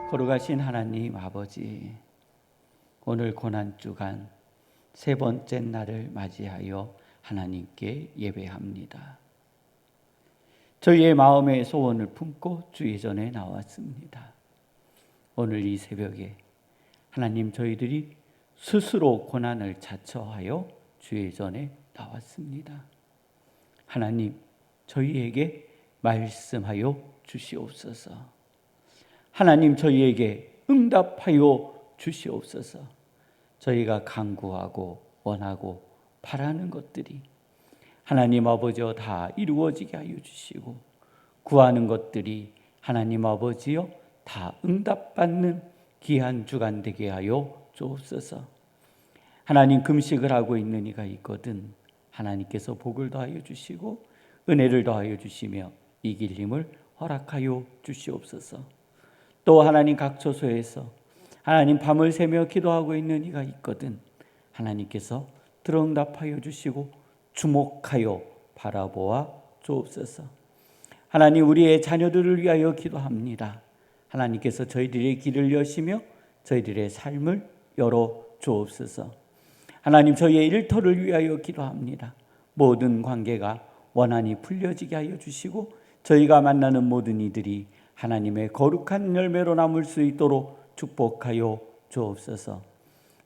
거룩하신 하나님 아버지, 오늘 고난주간 세 번째 날을 맞이하여 하나님께 예배합니다. 저희의 마음의 소원을 품고 주의 전에 나왔습니다. 오늘 이 새벽에 하나님, 저희들이 스스로 고난을 자처하여 주의 전에 나왔습니다. 하나님, 저희에게 말씀하여 주시옵소서. 하나님, 저희에게 응답하여 주시옵소서. 저희가 간구하고 원하고 바라는 것들이 하나님 아버지여 다 이루어지게 하여 주시고, 구하는 것들이 하나님 아버지여 다 응답받는 귀한 주간 되게 하여 주옵소서. 하나님, 금식을 하고 있는 이가 있거든 하나님께서 복을 더하여 주시고 은혜를 더하여 주시며 이길 힘을 허락하여 주시옵소서. 또 하나님, 각 처소에서 하나님 밤을 새며 기도하고 있는 이가 있거든 하나님께서 들응답하여 주시고 주목하여 바라보아 주옵소서. 하나님, 우리의 자녀들을 위하여 기도합니다. 하나님께서 저희들의 길을 여시며 저희들의 삶을 열어 주옵소서. 하나님, 저희의 일터를 위하여 기도합니다. 모든 관계가 원한히 풀려지게 하여 주시고 저희가 만나는 모든 이들이 하나님의 거룩한 열매로 남을 수 있도록 축복하여 주옵소서.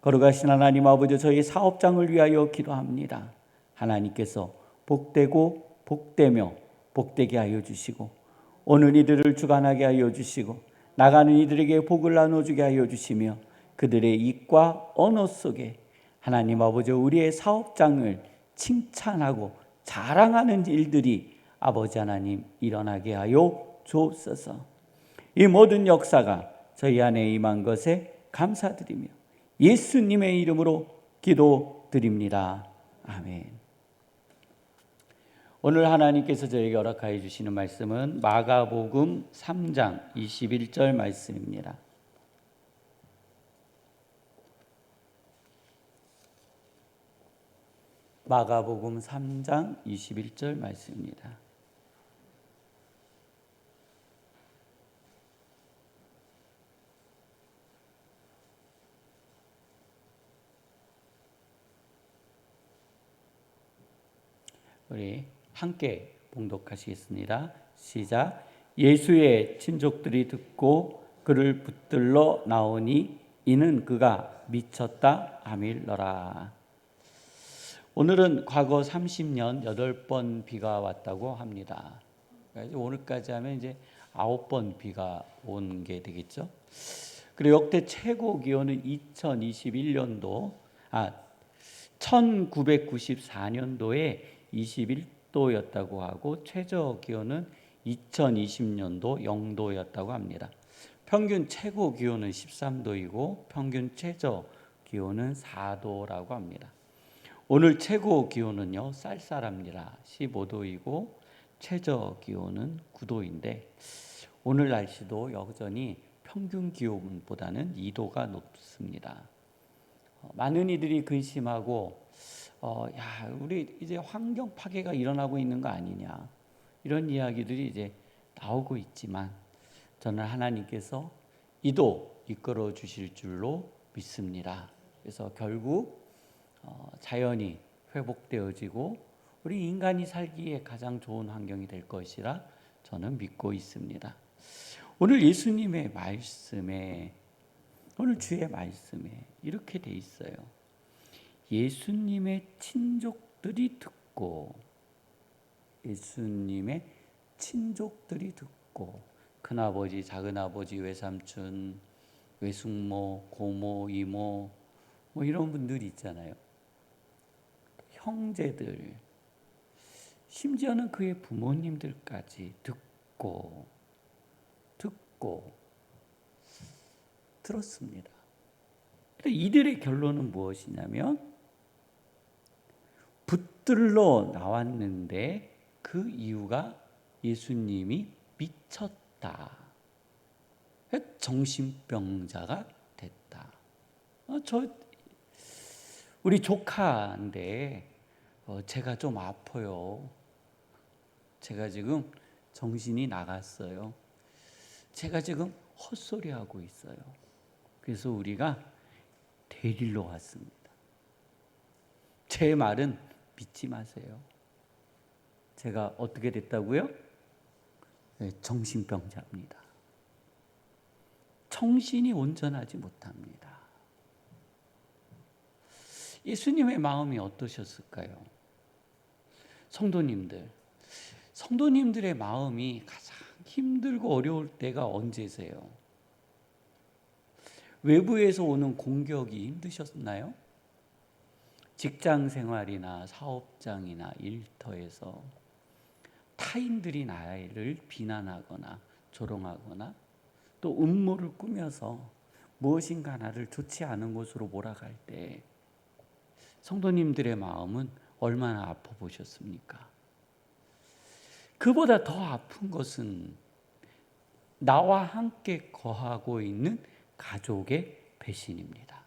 거룩하신 하나님 아버지, 저희 사업장을 위하여 기도합니다. 하나님께서 복되고 복되며 복되게 하여 주시고 오는 이들을 주관하게 하여 주시고 나가는 이들에게 복을 나눠주게 하여 주시며 그들의 입과 언어 속에 하나님 아버지, 우리의 사업장을 칭찬하고 자랑하는 일들이 아버지 하나님 일어나게 하여 주옵소서. 이 모든 역사가 저희 안에 임한 것에 감사드리며 예수님의 이름으로 기도드립니다. 아멘. 오늘 하나님께서 저에게 허락하여 주시는 말씀은 마가복음 3장 21절 말씀입니다. 마가복음 3장 21절 말씀입니다. 우리 함께 봉독하시겠습니다. 시작. 예수의 친족들이 듣고 그를 붙들러 나오니 이는 그가 미쳤다 하밀러라. 오늘은 과거 30년 8번 비가 왔다고 합니다. 오늘까지 하면 이제 9번 비가 온 게 되겠죠. 그리고 역대 최고 기온은 1994년도에 21도였다고 하고 최저 기온은 2020년도 0도였다고 합니다. 평균 최고 기온은 13도이고 평균 최저 기온은 4도라고 합니다. 오늘 최고 기온은요 쌀쌀합니다. 15도이고 최저 기온은 9도인데 오늘 날씨도 여전히 평균 기온보다는 2도가 높습니다. 많은 이들이 근심하고 우리 이제 환경 파괴가 일어나고 있는 거 아니냐, 이런 이야기들이 이제 나오고 있지만 저는 하나님께서 이도 이끌어 주실 줄로 믿습니다. 그래서 결국 자연이 회복되어지고 우리 인간이 살기에 가장 좋은 환경이 될 것이라 저는 믿고 있습니다. 오늘 예수님의 말씀에, 오늘 주의 말씀에 이렇게 돼 있어요. 예수님의 친족들이 듣고, 예수님의 친족들이 듣고, 큰아버지, 작은아버지, 외삼촌, 외숙모, 고모, 이모 뭐 이런 분들이 있잖아요. 형제들, 심지어는 그의 부모님들까지 듣고 들었습니다. 이들의 결론은 무엇이냐면 붙들러 나왔는데 그 이유가 예수님이 미쳤다, 정신병자가 됐다. 우리 조카인데 제가 좀 아파요. 제가 지금 정신이 나갔어요. 제가 지금 헛소리하고 있어요. 그래서 우리가 데리러 왔습니다. 제 말은 믿지 마세요. 제가 어떻게 됐다고요? 정신병자입니다. 정신이 온전하지 못합니다. 예수님의 마음이 어떠셨을까요? 성도님들의 마음이 가장 힘들고 어려울 때가 언제세요? 외부에서 오는 공격이 힘드셨나요? 직장 생활이나 사업장이나 일터에서 타인들이 나를 비난하거나 조롱하거나 또 음모를 꾸며서 무엇인가 나를 좋지 않은 곳으로 몰아갈 때 성도님들의 마음은 얼마나 아파 보셨습니까? 그보다 더 아픈 것은 나와 함께 거하고 있는 가족의 배신입니다.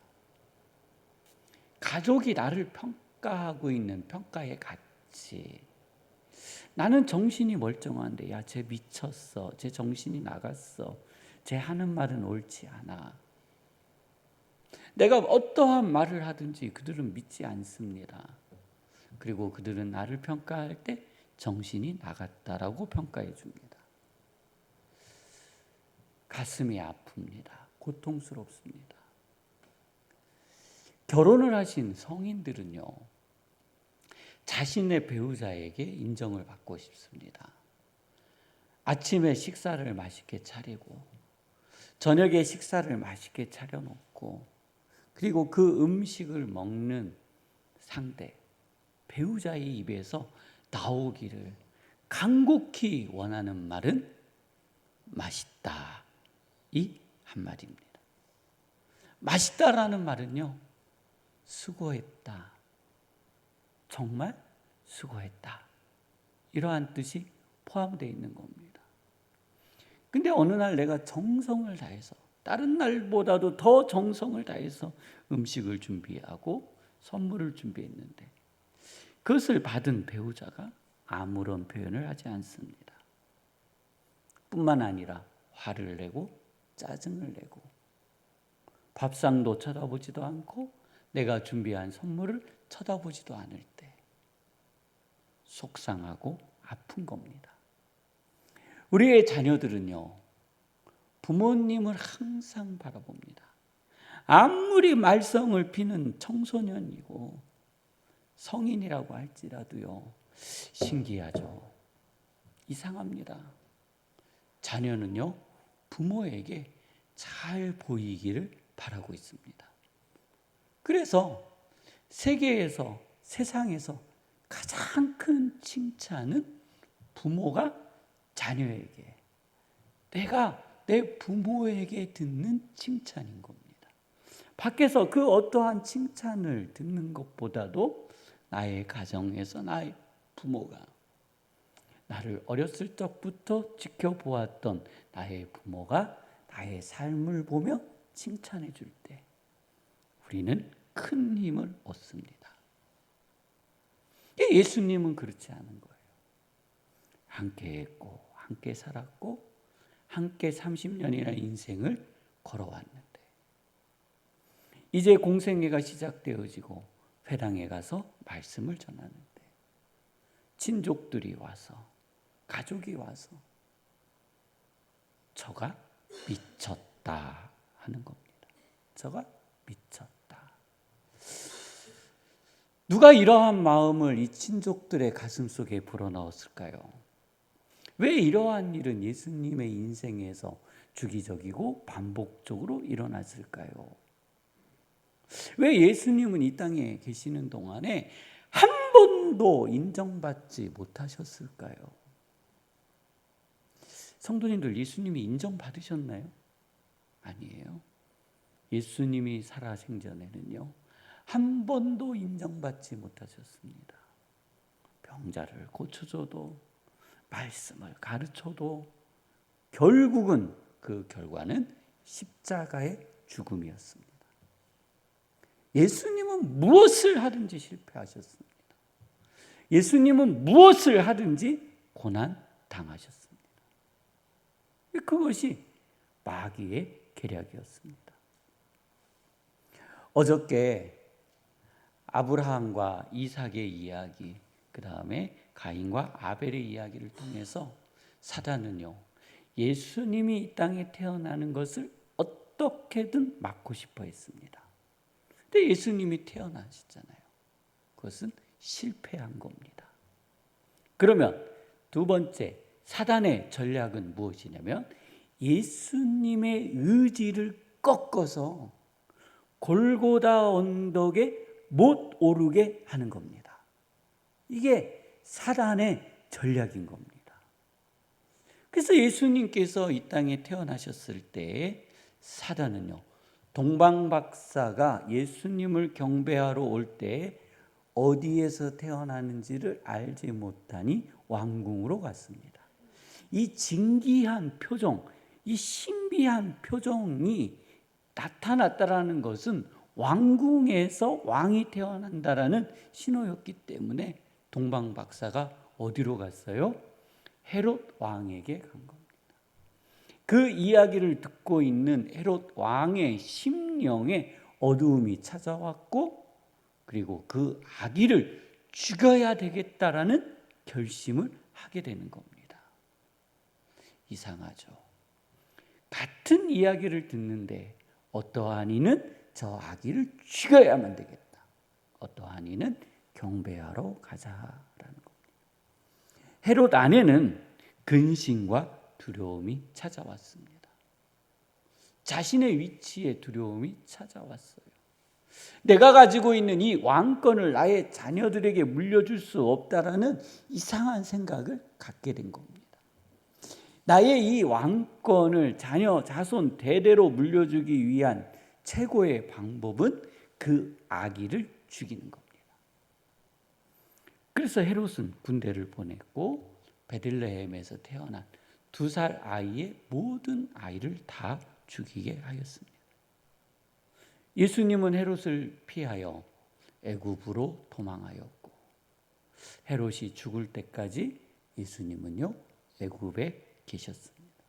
가족이 나를 평가하고 있는 평가의 가치. 나는 정신이 멀쩡한데 야, 쟤 미쳤어. 쟤 정신이 나갔어. 쟤 하는 말은 옳지 않아. 내가 어떠한 말을 하든지 그들은 믿지 않습니다. 그리고 그들은 나를 평가할 때 정신이 나갔다라고 평가해 줍니다. 가슴이 아픕니다. 고통스럽습니다. 결혼을 하신 성인들은요, 자신의 배우자에게 인정을 받고 싶습니다. 아침에 식사를 맛있게 차리고 저녁에 식사를 맛있게 차려놓고 그리고 그 음식을 먹는 상대, 배우자의 입에서 나오기를 간곡히 원하는 말은 맛있다, 이 한마디입니다. 맛있다라는 말은요, 수고했다, 정말 수고했다, 이러한 뜻이 포함되어 있는 겁니다. 근데 어느 날 내가 정성을 다해서, 다른 날보다도 더 정성을 다해서 음식을 준비하고 선물을 준비했는데 그것을 받은 배우자가 아무런 표현을 하지 않습니다. 뿐만 아니라 화를 내고 짜증을 내고 밥상도 쳐다보지도 않고 내가 준비한 선물을 쳐다보지도 않을 때 속상하고 아픈 겁니다. 우리의 자녀들은요, 부모님을 항상 바라봅니다. 아무리 말썽을 피는 청소년이고 성인이라고 할지라도요, 신기하죠. 이상합니다. 자녀는요, 부모에게 잘 보이기를 바라고 있습니다. 그래서 세상에서 가장 큰 칭찬은 부모가 자녀에게, 내가 내 부모에게 듣는 칭찬인 겁니다. 밖에서 그 어떠한 칭찬을 듣는 것보다도 나의 가정에서 나의 부모가, 나를 어렸을 적부터 지켜보았던 나의 부모가 나의 삶을 보며 칭찬해 줄 때 우리는 큰 힘을 얻습니다. 예수님은 그렇지 않은 거예요. 함께 했고 함께 살았고 함께 30년이나 인생을 걸어왔는데 이제 공생애가 시작되어지고 회당에 가서 말씀을 전하는데 친족들이 와서, 가족이 와서 저가 미쳤다 하는 겁니다. 저가 미쳤다. 누가 이러한 마음을 이 친족들의 가슴속에 불어넣었을까요? 왜 이러한 일은 예수님의 인생에서 주기적이고 반복적으로 일어났을까요? 왜 예수님은 이 땅에 계시는 동안에 한 번도 인정받지 못하셨을까요? 성도님들, 예수님이 인정받으셨나요? 아니에요. 예수님이 살아생전에는요, 한 번도 인정받지 못하셨습니다. 병자를 고쳐줘도 말씀을 가르쳐도 결국은 그 결과는 십자가의 죽음이었습니다. 예수님은 무엇을 하든지 실패하셨습니다. 예수님은 무엇을 하든지 고난 당하셨습니다. 그것이 마귀의 계략이었습니다. 어저께 아브라함과 이삭의 이야기, 그 다음에 가인과 아벨의 이야기를 통해서 사단은요, 예수님이 이 땅에 태어나는 것을 어떻게든 막고 싶어 했습니다. 근데 예수님이 태어나셨잖아요. 그것은 실패한 겁니다. 그러면 두 번째, 사단의 전략은 무엇이냐면 예수님의 의지를 꺾어서 골고다 언덕에 못 오르게 하는 겁니다. 이게 사단의 전략인 겁니다. 그래서 예수님께서 이 땅에 태어나셨을 때 사단은요, 동방박사가 예수님을 경배하러 올 때 어디에서 태어나는지를 알지 못하니 왕궁으로 갔습니다. 이 진기한 표정, 이 신비한 표정이 나타났다라는 것은 왕궁에서 왕이 태어난다라는 신호였기 때문에 동방박사가 어디로 갔어요? 헤롯 왕에게 간 겁니다. 그 이야기를 듣고 있는 헤롯 왕의 심령에 어두움이 찾아왔고, 그리고 그 아기를 죽여야 되겠다라는 결심을 하게 되는 겁니다. 이상하죠. 같은 이야기를 듣는데 어떠한 이는 저 아기를 죽여야만 되겠다, 어떠한 이는 경배하러 가자라는 겁니다. 헤롯 안에는 근심과 두려움이 찾아왔습니다. 자신의 위치에 두려움이 찾아왔어요. 내가 가지고 있는 이 왕권을 나의 자녀들에게 물려줄 수 없다라는 이상한 생각을 갖게 된 겁니다. 나의 이 왕권을 자녀, 자손 대대로 물려주기 위한 최고의 방법은 그 아기를 죽이는 겁니다. 그래서 헤롯은 군대를 보냈고 베들레헴에서 태어난 2살 아이의 모든 아이를 다 죽이게 하였습니다. 예수님은 헤롯을 피하여 애굽으로 도망하였고, 헤롯이 죽을 때까지 예수님은요, 애굽에 계셨습니다.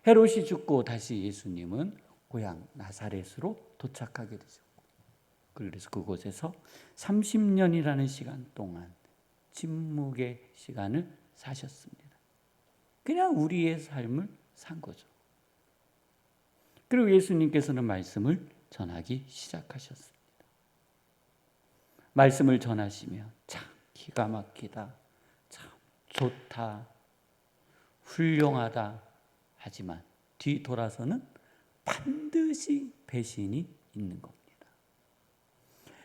헤롯이 죽고 다시 예수님은 고향 나사렛으로 도착하게 되셨고, 그래서 그곳에서 30년이라는 시간 동안 침묵의 시간을 사셨습니다. 그냥 우리의 삶을 산 거죠. 그리고 예수님께서는 말씀을 전하기 시작하셨습니다. 말씀을 전하시며 참 기가 막히다, 참 좋다, 훌륭하다 하지만 뒤돌아서는 반드시 배신이 있는 겁니다.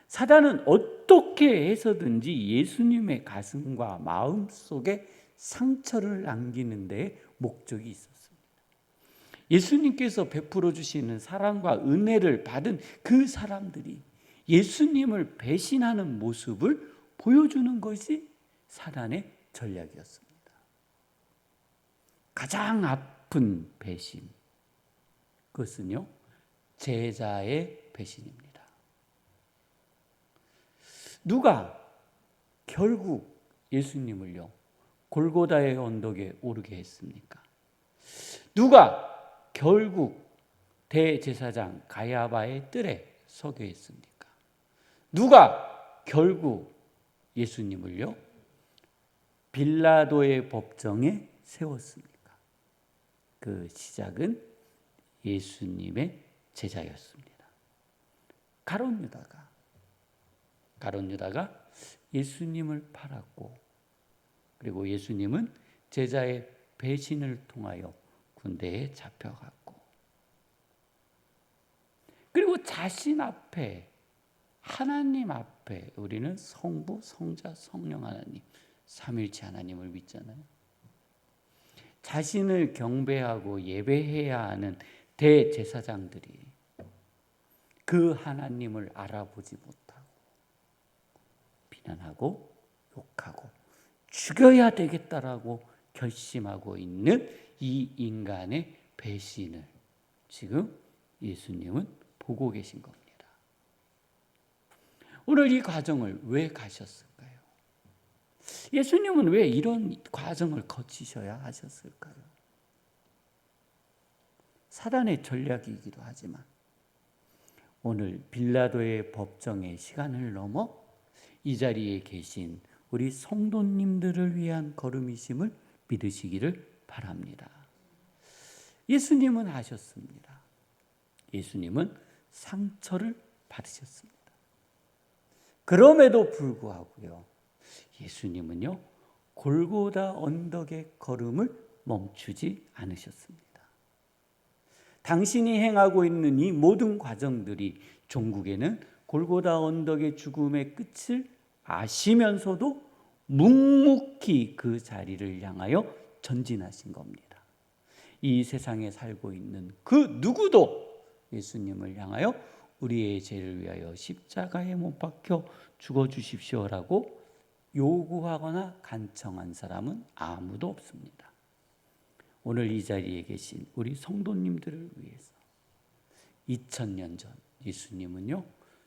사단은 어떻게 해서든지 예수님의 가슴과 마음 속에 상처를 남기는 데 목적이 있었습니다. 예수님께서 베풀어 주시는 사랑과 은혜를 받은 그 사람들이 예수님을 배신하는 모습을 보여주는 것이 사단의 전략이었습니다. 가장 아픈 배신, 그것은요, 제자의 배신입니다. 누가 결국 예수님을요, 골고다의 언덕에 오르게 했습니까? 누가 결국 대제사장 가야바의 뜰에 서게 했습니까? 누가 결국 예수님을요, 빌라도의 법정에 세웠습니까? 그 시작은 예수님의 제자였습니다. 가룟 유다가 예수님을 팔았고, 그리고 예수님은 제자의 배신을 통하여 군대에 잡혀갔고, 그리고 자신 앞에, 하나님 앞에, 우리는 성부, 성자, 성령 하나님, 삼위일체 하나님을 믿잖아요. 자신을 경배하고 예배해야 하는 대제사장들이 그 하나님을 알아보지 못하고 비난하고 욕하고 죽여야 되겠다라고 결심하고 있는 이 인간의 배신을 지금 예수님은 보고 계신 겁니다. 오늘 이 과정을 왜 가셨을까요? 예수님은 왜 이런 과정을 거치셔야 하셨을까요? 사단의 전략이기도 하지만 오늘 빌라도의 법정의 시간을 넘어 이 자리에 계신 우리 성도님들을 위한 걸음이심을 믿으시기를 바랍니다. 예수님은 하셨습니다. 예수님은 상처를 받으셨습니다. 그럼에도 불구하고요, 예수님은요, 골고다 언덕의 걸음을 멈추지 않으셨습니다. 당신이 행하고 있는 이 모든 과정들이 종국에는 골고다 언덕의 죽음의 끝을 아시면서도 묵묵히 그 자리를 향하여 전진하신 겁니다. 이 세상에 살고 있는 그 누구도 예수님을 향하여 우리의 죄를 위하여 십자가에 못 박혀 죽어주십시오라고 요구하거나 간청한 사람은 아무도 없습니다. 오늘 이 자리에 계신 우리 성도님들을 위해서 2000년 전 예수님은요,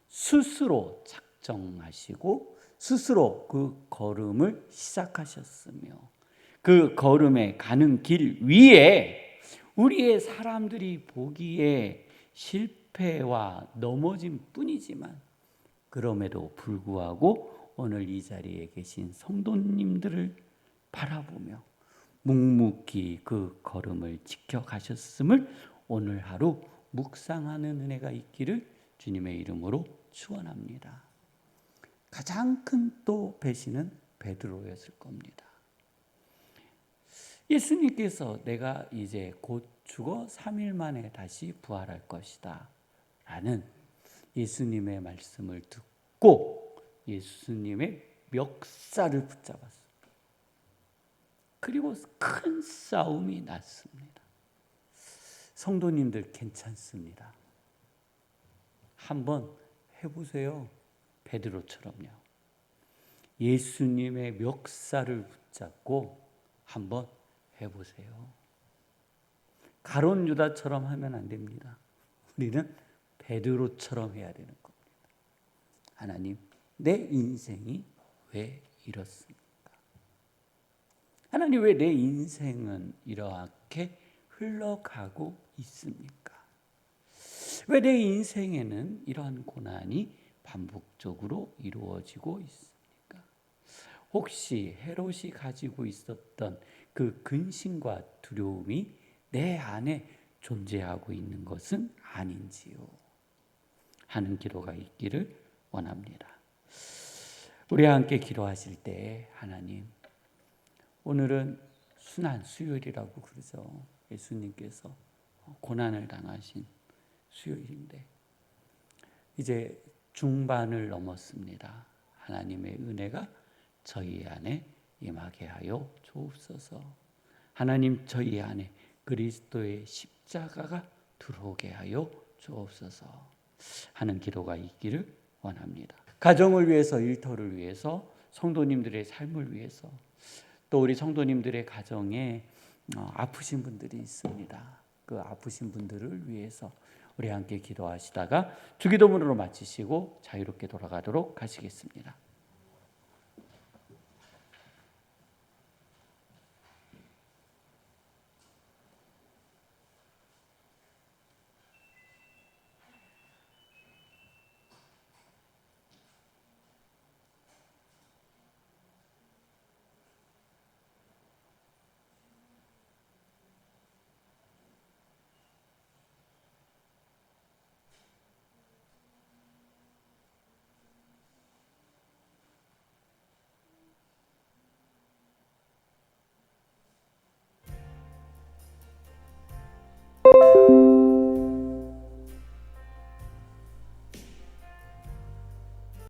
스스로 작정하시고 스스로 그 걸음을 시작하셨으며 그 걸음에 가는 길 위에 우리의 사람들이 보기에 실패와 넘어짐 뿐이지만 그럼에도 불구하고 오늘 이 자리에 계신 성도님들을 바라보며 묵묵히 그 걸음을 지켜가셨음을 오늘 하루 묵상하는 은혜가 있기를 주님의 이름으로 축원합니다. 가장 큰 또 배신은 베드로였을 겁니다. 예수님께서 내가 이제 곧 죽어 3일 만에 다시 부활할 것이다 라는 예수님의 말씀을 듣고 예수님의 멱살을 붙잡았습니다. 그리고 큰 싸움이 났습니다. 성도님들 괜찮습니다. 한번 해보세요. 베드로처럼요. 예수님의 멱살을 붙잡고 한번 해보세요. 가룟 유다처럼 하면 안 됩니다. 우리는 베드로처럼 해야 되는 겁니다. 하나님, 내 인생이 왜 이렇습니까? 하나님, 왜 내 인생은 이렇게 흘러가고 있습니까? 왜 내 인생에는 이러한 고난이 반복적으로 이루어지고 있습니까? 혹시 헤롯이 가지고 있었던 그 근심과 두려움이 내 안에 존재하고 있는 것은 아닌지요? 하는 기도가 있기를 원합니다. 우리 함께 기도하실 때 하나님, 오늘은 순환 수요일이라고 그러죠. 예수님께서 고난을 당하신 수요일인데 이제 중반을 넘었습니다. 하나님의 은혜가 저희 안에 임하게 하여 주옵소서. 하나님, 저희 안에 그리스도의 십자가가 들어오게 하여 주옵소서 하는 기도가 있기를 원합니다. 가정을 위해서, 일터를 위해서, 성도님들의 삶을 위해서, 또 우리 성도님들의 가정에 아프신 분들이 있습니다. 그 아프신 분들을 위해서 우리 함께 기도하시다가 주기도문으로 마치시고 자유롭게 돌아가도록 하시겠습니다.